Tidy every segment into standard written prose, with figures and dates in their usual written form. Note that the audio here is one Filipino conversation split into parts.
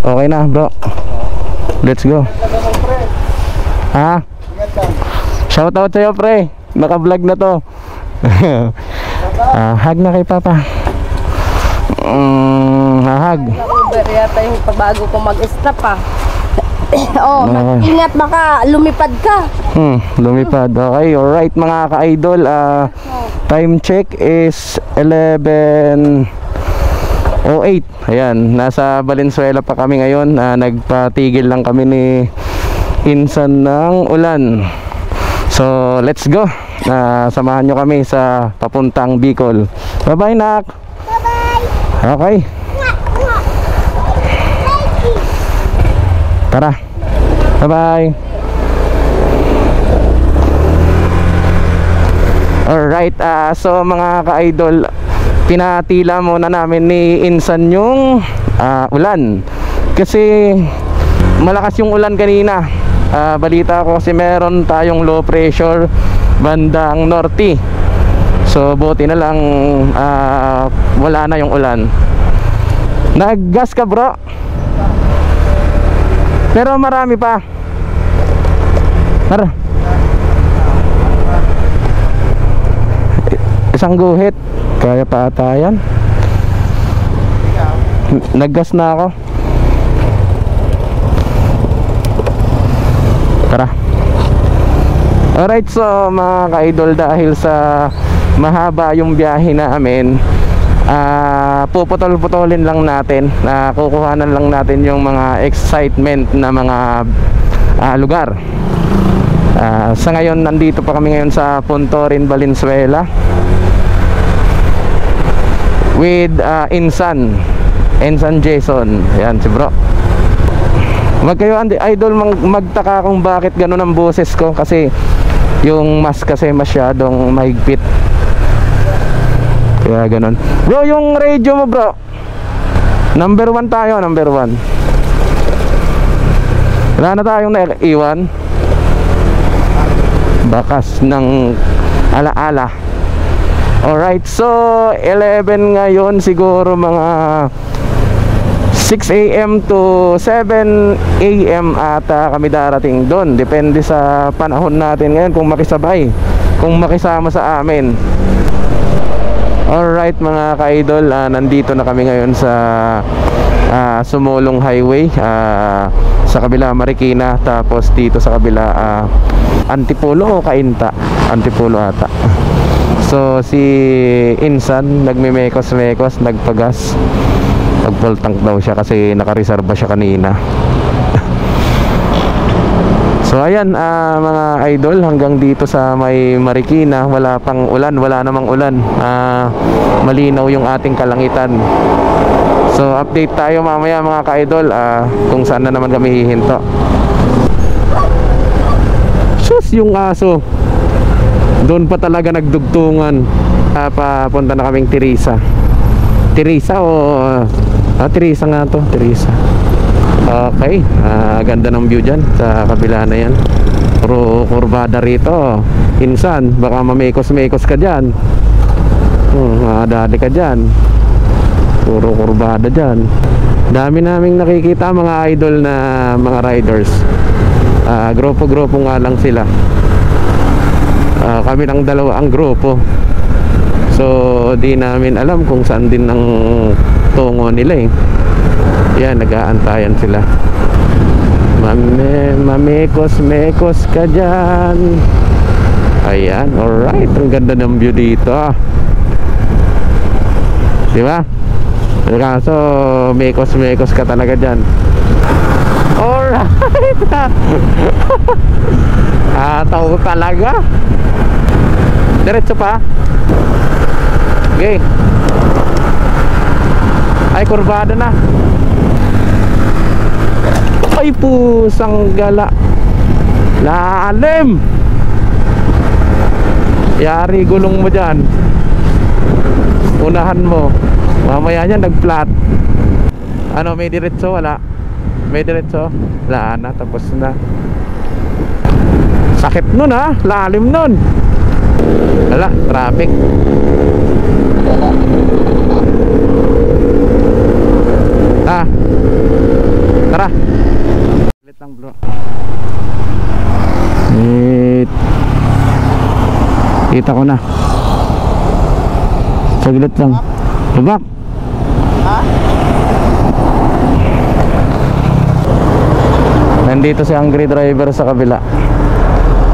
Okay na bro. Let's go. Ha? Shoutout sa'yo pre. Naka-vlog na to. Hug na kay Papa. Hug. Uber yata yung pabago ko mag-stop Oh, ingat baka lumipad ka. Lumipad. Okay, alright mga ka-idol. Time check is 11:08. Ayan, nasa Valenzuela pa kami ngayon. Nagpatigil lang kami ni Insan ng ulan. So, let's go. Samahan nyo kami sa papuntang Bicol. Bye-bye, nak. Bye-bye. Okay. Tara. Bye-bye. Alright, so mga ka-idol, pinatila muna namin ni Insan yung ulan. Kasi malakas yung ulan kanina. Balita ko kasi meron tayong low pressure bandang norte. So buti na lang wala na yung ulan. Naggas ka bro? Pero marami pa. Isang guhit. Kaya pa ata yan. Naggas na ako. Tara. Alright, so mga ka-idol, dahil sa mahaba yung biyahe namin, puputol-putulin lang natin, kukuhanan lang natin yung mga excitement na mga lugar. Sa ngayon, nandito pa kami ngayon sa Puntorin, Valenzuela with Insan Jason. Yan si bro. Wag kayo idol magtaka kung bakit ganun ang boses ko, kasi yung mask kasi masyadong mahigpit. Kaya ganun. Bro, yung radio mo bro, number 1 tayo, number 1. Wala na tayong naiwan. Bakas ng alaala. Alright, so 11 ngayon, siguro mga 6 AM to 7 AM ata kami darating doon. Depende sa panahon natin ngayon kung makisabay, kung makisama sa amin. Alright mga ka-idol, nandito na kami ngayon sa Sumulong Highway, sa kabila Marikina, tapos dito sa kabila Antipolo o Cainta? Antipolo ata. So si Insan nagmimekos-mekos, nagpagas, nag-full tank daw siya kasi nakareserba siya kanina. So ayan mga idol, hanggang dito sa may Marikina, wala pang ulan, wala namang ulan. Malinaw yung ating kalangitan. So update tayo mamaya mga ka-idol, kung saan na naman kami hihinto. Sus, yung aso doon pa talaga nagdugtungan. Papunta na kaming Teresa o Teresa nga to, Teresa. Okay, ganda ng view dyan sa kabila na yan. Puro kurbada rito. Insan, baka mamekos-mekos ka dyan. Madali ka dyan. Puro kurbada dyan. Dami naming nakikita mga idol na mga riders. Grupo-grupo nga lang sila. Kami lang dalawa ang grupo. So di namin alam kung saan din ang tungo nila eh. Yan, nag-aantayan sila. Mamekos-mekos ka dyan. Ayan, alright. Ang ganda ng view dito, diba? Kaso mekos-mekos ka talaga dyan. Alright. Tao talaga. Diretso pa. Okay. Ay, kurbada na. Ay, pusang gala. Lalim. Yari gulong mo dyan. Unahan mo. Mamaya niya nag-flat. Ano, may diretso? Wala. May diretso? Wala na, tapos na. Sakit nun ha. Lalim nun. Wala, traffic. Kita ko na. Saglit lang. Lubak. Nandito si Hungry Driver sa kabila.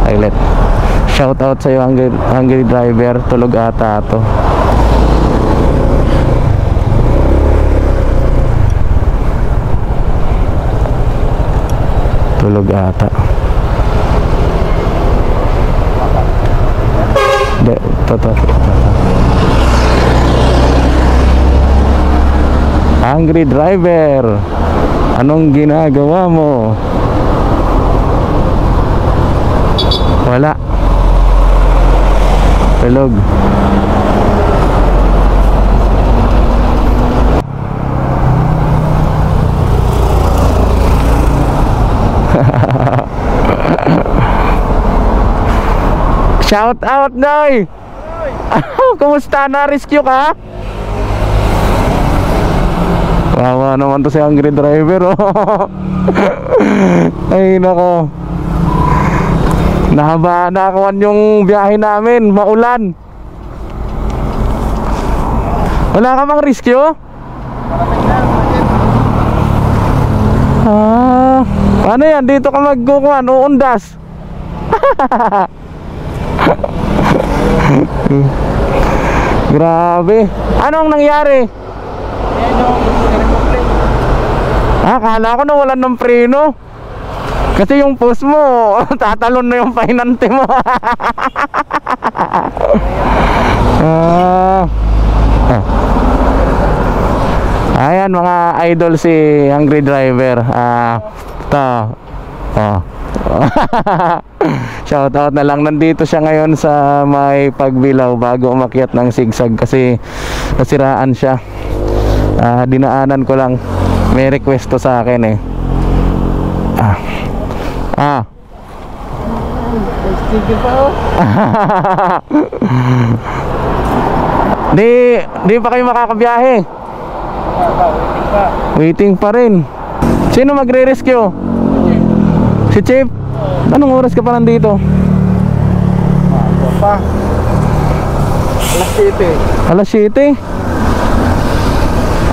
Saglit. Shout out sa iyo, Hungry Driver. Tulog ata to. Tulog ata. Toto. Hungry Driver, anong ginagawa mo? Wala. Tulog. Shout out, Noy! Kumusta? Na-rescue ka? Wawa naman to si Hungry Driver, oh. Ay, nako. Nakawan yung biyahe namin. Maulan. Wala ka mang rescue? Ano yan? Dito ka magkukuhan, uundas. Grabe. Anong nangyari? Kala ko nawalan ng preno. Kasi yung post mo tatalon na yung pahinante mo. Ayan mga idol, si Hungry Driver. Shout out na lang. Nandito siya ngayon sa may Pagbilao bago umakyat ng Sigsag kasi nasiraan siya. Dinaanan ko lang. May request to sa akin, eh. Di pa kayo makakabiyahe? Waiting pa rin. Sino magre-rescue? Si Chief? Anong oras ka pa nandito? Alas 7?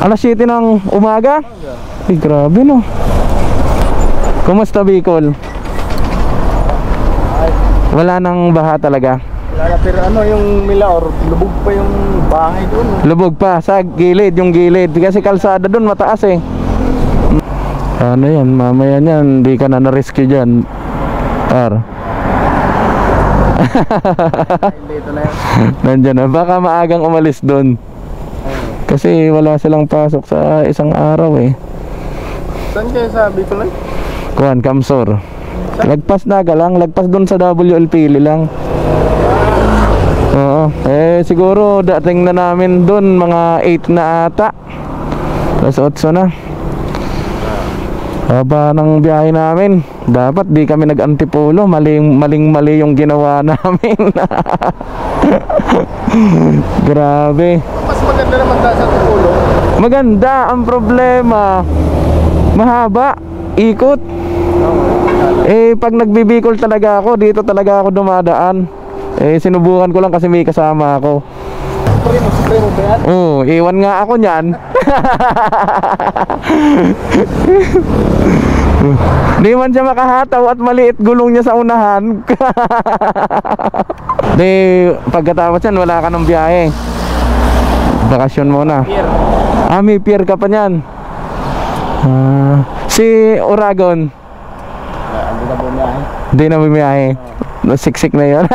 Alas 7 ng umaga? Ay, grabe, no? Kumusta Bicol? Wala nang baha talaga? Wala na, pero ano yung Milaor, lubog pa yung bahay doon. Lubog pa sa gilid, yung gilid. Kasi kalsada doon mataas, eh. Ano yan, mamaya niyan, di ka na na-rescue dyan. Dito na yan. Nandyan na, baka maagang umalis doon. Kasi wala silang pasok sa isang araw, eh. Saan kayo sa Bicol? Kuhan, Kamsor. Lagpas na lang, lagpas doon sa WLPili lang. Oo, siguro dating na namin doon mga 8 na ata. Plus 8 na. Haba ng biyahe namin. Dapat di kami nag-antipolo. Maling-mali yung ginawa namin. Grabe. Mas maganda naman sa Antipolo. Maganda, ang problema mahaba, ikot. Pag nagbibikol talaga ako, dito talaga ako dumadaan. Sinubukan ko lang kasi may kasama ako. Primo ba yan? Oo, iwan nga ako niyan. Di man siya makahataw at maliit gulong niya sa unahan. Di, pagkatapos yan, wala ka ng biyahe. Bakasyon muna. Pier. May pier ka pa niyan. Si Oragon hindi na bumiyahe. Siksik na yun.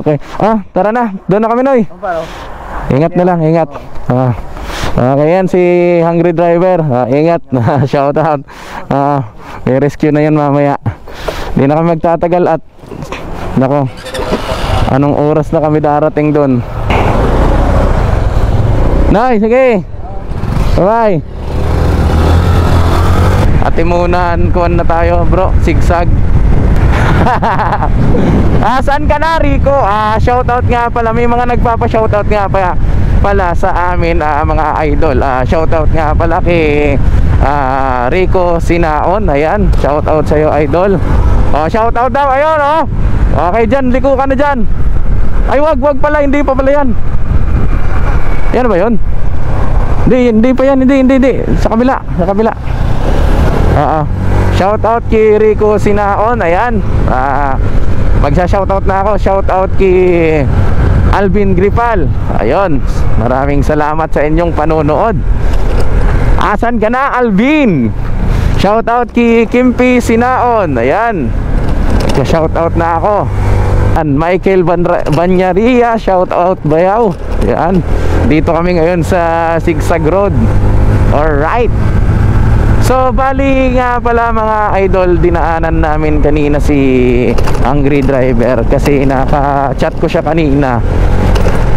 Okay. Tara na. Doon na kami, Noy. Ingat na lang, ingat. Okay, yan si Hungry Driver. Ingat. Shout out. May rescue na yan mamaya. Hindi na kami magtatagal at nako, anong oras na kami darating doon? Noy, sige. Bye. Atimunan, kuwan na tayo, bro. Sigsag. Saan ka na, Rico? Shoutout nga pala. May mga nagpapa-shoutout nga pala sa amin, mga idol. Shoutout nga pala kay Rico Sinaon. Ayan, shout out sa iyo, idol. Shout out daw, ayun okay dyan, liko ka na dyan. Ay wag pala, hindi pa pala yan. Yan ba yun? Hindi pa yan, hindi. Sa kabila. Shout out kay Rico Sinaon. Ayan, magsa-shout out na ako. Shout out kay Alvin Gripal. Ayun, maraming salamat sa inyong panonood. Asan ka na, Alvin? Shout out kay Kimpi Sinaon. Ayan, shout out na ako. Michael Banyaria, shout out bayaw. Ayan, dito kami ngayon sa Sigsag Road. Alright. So bali nga pala mga idol, dinaanan namin kanina si Hungry Driver kasi naka-chat ko siya kanina.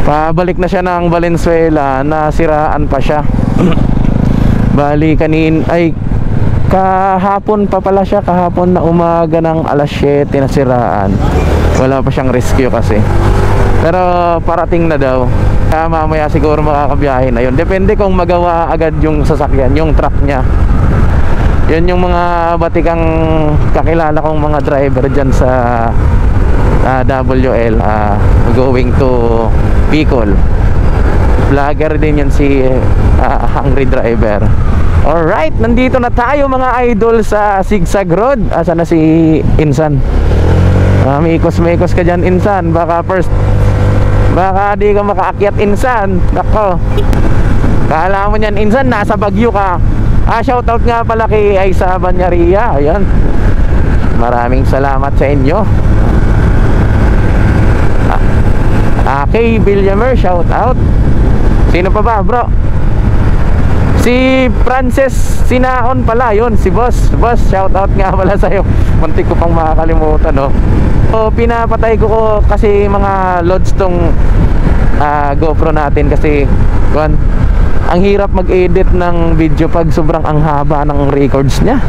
Pabalik na siya ng Valenzuela, nasiraan pa siya. Bali kahapon pa pala siya, kahapon na umaga ng alas 7 nasiraan. Wala pa siyang rescue kasi. Pero parating na daw. Kaya mamaya siguro makakabiyahin na yun. Depende kung magawa agad yung sasakyan, yung truck niya. Yun yung mga batikang kakilala kong mga driver dyan sa WL, going to Bicol. Vlogger din yun si Hungry Driver. Alright, nandito na tayo mga idol sa Sigsag Road. Asa na si Insan? Mikos ka dyan, Insan. Baka di ka makaakyat, Insan. Nako, kala mo nyan, Insan, nasa Baguio ka. Shoutout nga pala kay Aisa Banyaria. Ayan, maraming salamat sa inyo. Kay Villamer, shoutout. Sino pa ba, bro? Si Frances Sinaon pala, yun, si Boss, shoutout nga pala sa'yo. Muntik ko pang makakalimutan, no? So, pinapatay ko kasi mga loads tong GoPro natin kasi ang hirap mag-edit ng video pag sobrang ang haba ng records niya.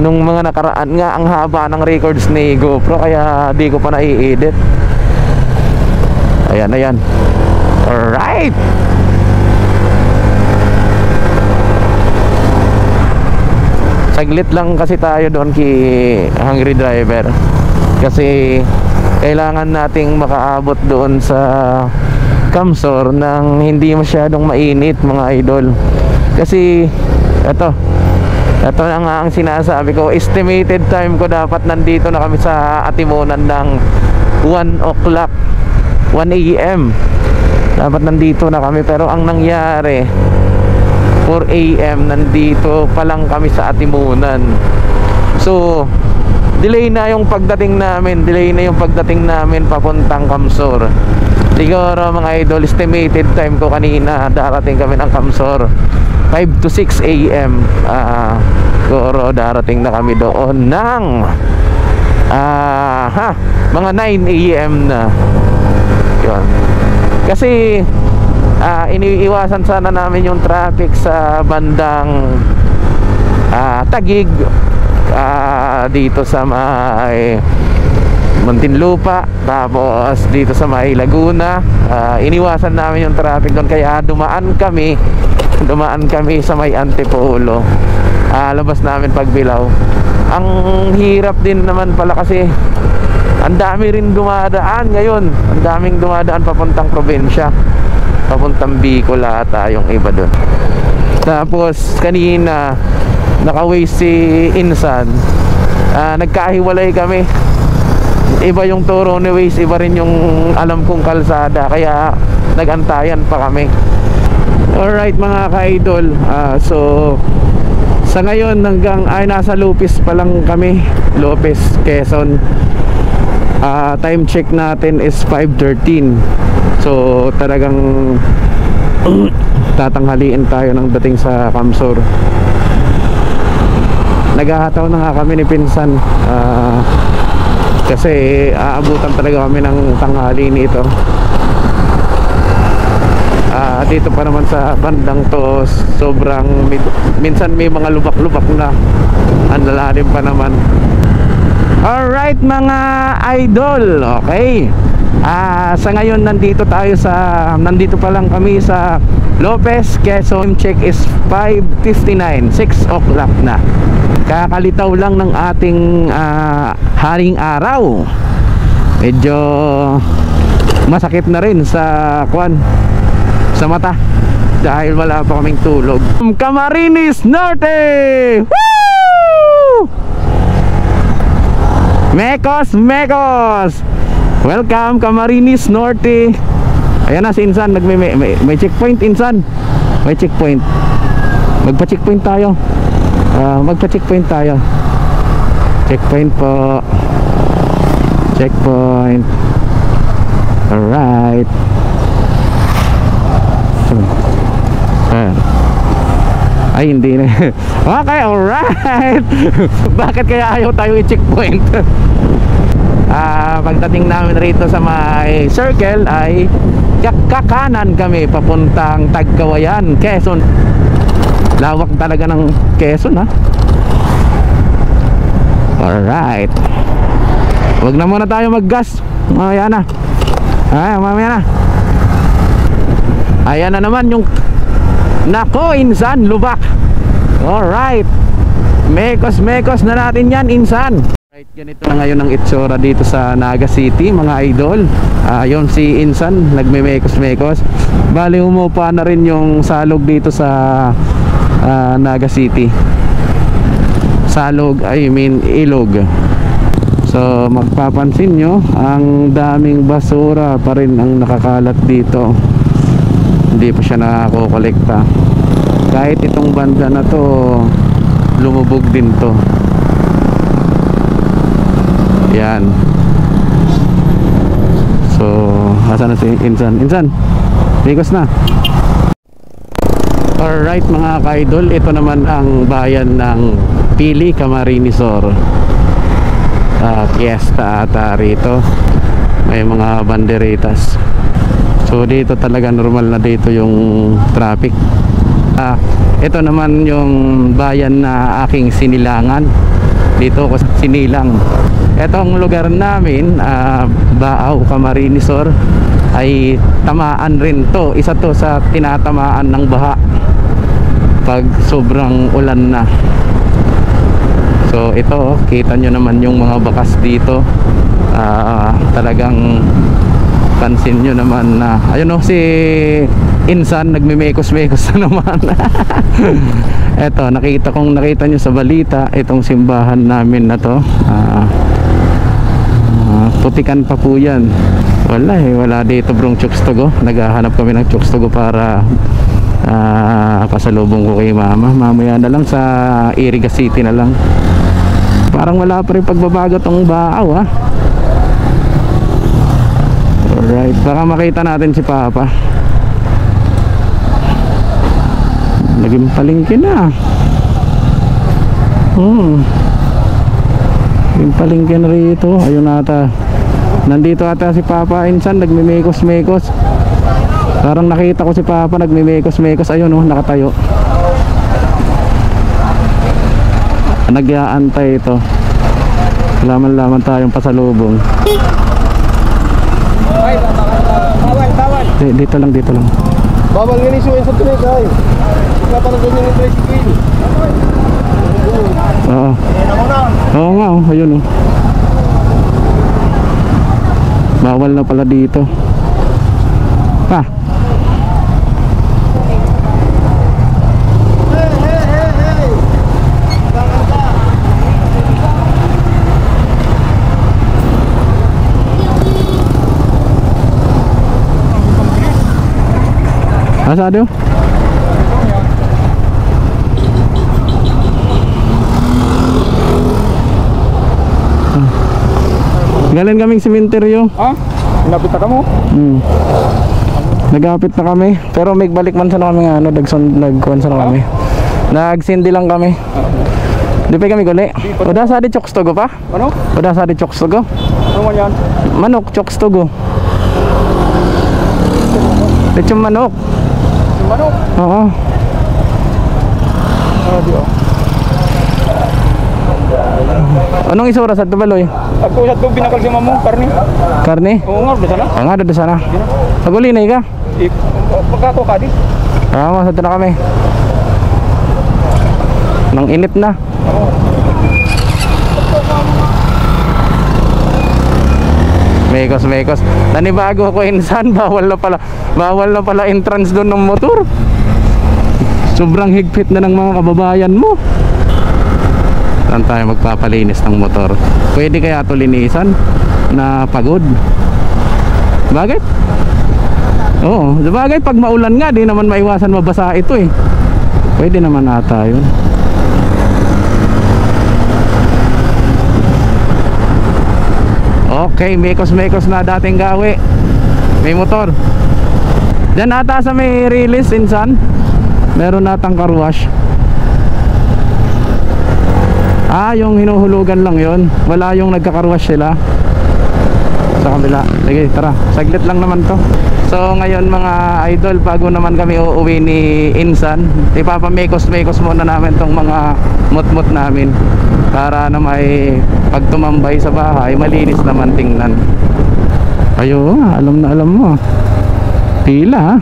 Nung mga nakaraan nga, ang haba ng records ni GoPro, kaya di ko pa na-i-edit. Ayan. Alright. Saglit lang kasi tayo doon kay Hungry Driver kasi kailangan nating makaabot doon sa Kamsor nang hindi masyadong mainit mga idol. Kasi ito na nga ang sinasabi ko, estimated time ko dapat nandito na kami sa Atimunan ng 1 o'clock, 1 AM dapat nandito na kami, pero ang nangyari 4 AM nandito pa lang kami sa Atimunan. So delay na yung pagdating namin papuntang Kamsor. Siguro mga idol, estimated time ko kanina darating kami ng Kamsor 5 to 6 AM. Siguro darating na kami doon ng mga 9 AM na. Yun. Kasi iniiwasan sana namin yung traffic sa bandang Taguig, dito sa may Muntinlupa, tapos dito sa may Laguna. Iniwasan namin yung traffic doon, kaya dumaan kami sa may Antipolo. Labas namin Pagbilao. Ang hirap din naman pala kasi ang dami rin dumadaan ngayon. Ang daming dumadaan papuntang probinsya, papuntang Bicol ata yung iba doon. Tapos kanina naka-waste si Insan, nagkahiwalay kami. Iba yung turo ni Waze, iba rin yung alam kong kalsada, kaya nagantayan pa kami. Alright mga ka-idol, so sa ngayon nasa Lopez pa lang kami, Lopez, Quezon. Time check natin is 5:13. So talagang tatanghaliin tayo ng dating sa Kamsor. Naghahataw na nga kami ni Pinsan kasi aabutan talaga kami ng tanghali nito. Dito pa naman sa bandang to, sobrang minsan may mga lubak-lubak na, ang lalalim pa naman. Alright mga idol, okay. Sa ngayon nandito pa lang kami sa Lopez, Quezon. Check is 5:59, 6 o'clock na. Kakalitaw lang ng ating haring araw. Medyo masakit na rin sa sa mata dahil wala pa kaming tulog. Camarines Norte! Woo! Mecos, Mecos! Welcome Camarines Norte. Ayan na si Insan, may checkpoint Insan. May checkpoint. Magpa-checkpoint tayo. Magpa-checkpoint tayo. Checkpoint po. Checkpoint. Alright. Ay hindi na. Okay, alright. Bakit kaya ayaw tayo i-checkpoint? Pagdating namin rito sa may circle ay kakanan kami papuntang Tagkawayan, Quezon. Lawak talaga ng Quezon, ha. Alright. Huwag na muna tayo mag-gas. Mamaya na. Mamaya na. Ayan na naman yung nako, Insan, lubak. Alright. Mecos, Mecos na natin yan, Insan. Right, ganito na ngayon ang itsura dito sa Naga City, mga idol. Yung si Insan nagme-mekos-mekos. Bali umupa na rin yung salog dito sa Naga City. Salog, ilog. So magpapansin nyo, ang daming basura pa rin ang nakakalat dito. Hindi pa siya nakakolekta. Kahit itong banda na to, lumubog din to. Yan. So, asan na si Insan? Insan, bigos na. Alright mga ka-idol, ito naman ang bayan ng Pili, Camarines Sur. Fiesta ata rito. May mga banderitas. So dito talaga normal na dito yung traffic. Ito naman yung bayan na aking sinilangan. Dito ko sinilang. Etong lugar namin, Baaw, Camarines Sur, ay tamaan rin to. Isa to sa tinatamaan ng baha pag sobrang ulan na. So ito, kita nyo naman yung mga bakas dito. Talagang pansin nyo naman na ayun o, si Insan nagmimekos-mekos na naman. Eto, nakita nyo sa balita itong simbahan namin na to. Putikan pa po yan. Wala dito brong Chokstogo. Naghahanap kami ng Chokstogo para pasalubong ko kay mama. Mamaya na lang sa Iriga City na lang. Parang wala pa rin pagbabago tong Baaw, ha. Alright, baka makita natin si Papa. Naging palengke na. Yung palengke na rito. Ayun ata. Nandito ata si Papa Insan, nagmimekos-mekos. Parang nakita ko si Papa nagmimekos-mekos. Ayun oh, nakatayo. Nag-aantay ito. Laman-laman tayong pasalubong. Bawal. Dito lang. Bawal nga ni Suwen sa tunig, ay. Wala pa nang ganyan yung tricycle. Oo. Oo nga, oh. Ayun oh. Bawal na pala dito. Asado? Galing kaming sementeryo. Napit na ka mo? Nagapit na kami. Pero may balik man sana kami nga, nagkuhan sana kami. Nagsindi lang kami. Di pa kami guli. Uda sa di Chokstogo pa? Ano? Uda sa di Chokstogo? Ano man yan? Manok, Chokstogo. Lechong manok. Manok? Oo. Anong isura sa Tubaloy? Ako sa ito binakal si mamong karni. Karne? Oo nga, doon sana. Oo nga, doon sana. Sa guli na ka? Pagkako ka di. Tama, ito na kami. Nang init na. Mekos. Nanibago ko insan, bawal na pala entrance doon ng motor. Sobrang higpit na ng mga kababayan mo. Saan tayo magpapalinis ng motor? Pwede kaya ito linisan na pagod? Bakit? Oo, sabagay pag maulan nga, di naman maiwasan mabasa ito eh. Pwede naman ata yun. Okay, mekos na dating gawi. May motor. Diyan ata sa may release insan, meron natang car wash. Yung hinuhulugan lang yon. Wala yung nagka-carwash sila sa kabila. Sige, tara. Saglit lang naman to. So ngayon mga idol, bago naman kami uuwi ni Insan, ipapamekos muna namin tong mga mot namin para na may pag tumambay sa bahay, malinis naman tingnan. Ayo, alam na alam mo. Pila ha.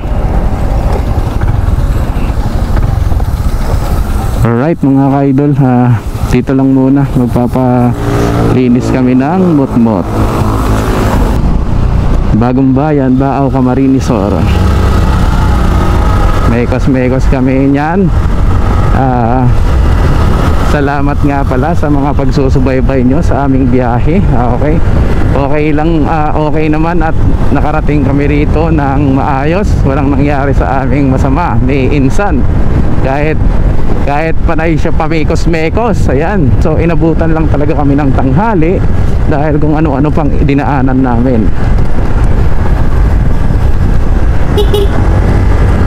Alright mga ka-idol, dito lang muna magpapalinis kami ng mot. Bagong Bayan, Baaw, Camarines Sur. Mekos kami niyan. Salamat nga pala sa mga pagsusubaybay nyo sa aming biyahe. Okay lang, okay naman at nakarating kami rito ng maayos. Walang nangyari sa aming masama ni Insan. Kahit panay siya pamekos. Ayan. So inabutan lang talaga kami ng tanghali dahil kung ano-ano pang dinaanan namin.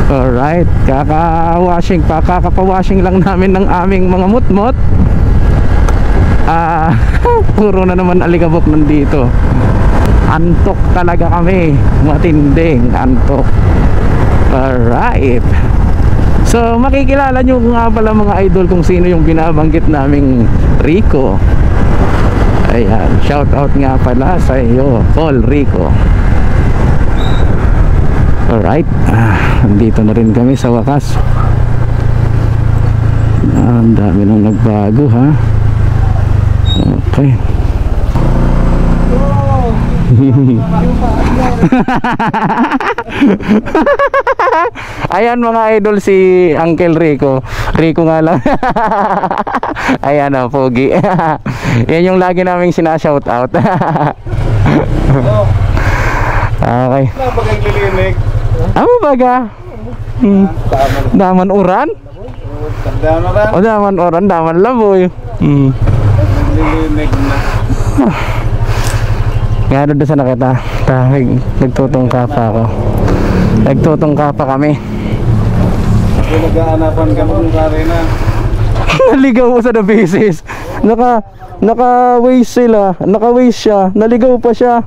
Alright, kakapawashing lang namin ng aming mga mutmot. Puro na naman alikabok nandito. Antok talaga kami, matinding antok. Alright. So makikilala nyo nga pala mga idol kung sino yung binabanggit naming Rico. Ayan, shout out nga pala sa iyo, Paul Rico. Alright, nandito na rin kami sa wakas. Ang dami nang nagbago ha. Okay. Ayan mga idol, si Uncle Rico nga lang. Ayan o, pogi. Yan yung lagi naming sinashoutout out. Okay. Napaglilinig. Ano baga? Daman uran? Daman uran, daman laboy. Lilinig na. Nga doon sa nakita. Nagtutungka pa ako. Nagtutungka pa kami. Nag-aanapan ka ng karina. Naligaw ko sa the basis. Naka-waste sila. Naka-waste siya. Naligaw pa siya.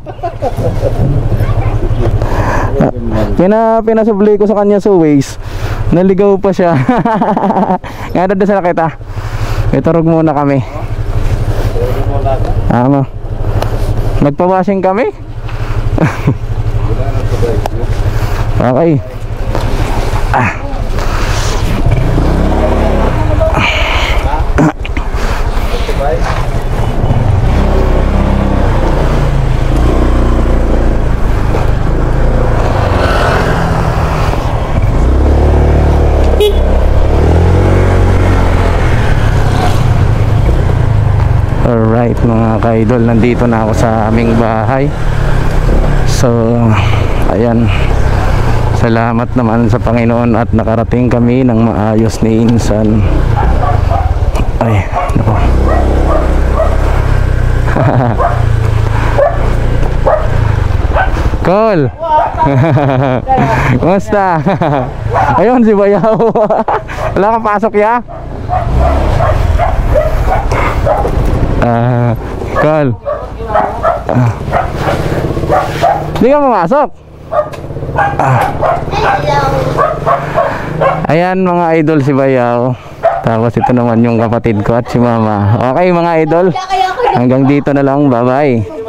Pinasubli ko sa kanya sa waste. Naligaw pa siya. Nga doon sa nakita. Iturog muna kami. Nagpawashing kami. Okay. Alright mga ka-idol, nandito na ako sa aming bahay. So ayan, salamat naman sa Panginoon at nakarating kami ng maayos ni Insan. Ay, nako. Call. Kumusta? Ayun si Bayaw. Wala kang pasok ya? Call. Hindi ka pumasok. Ayan mga idol, si Bayaw. Tapos ito naman yung kapatid ko at si Mama. Okay mga idol, hanggang dito na lang. Bye bye.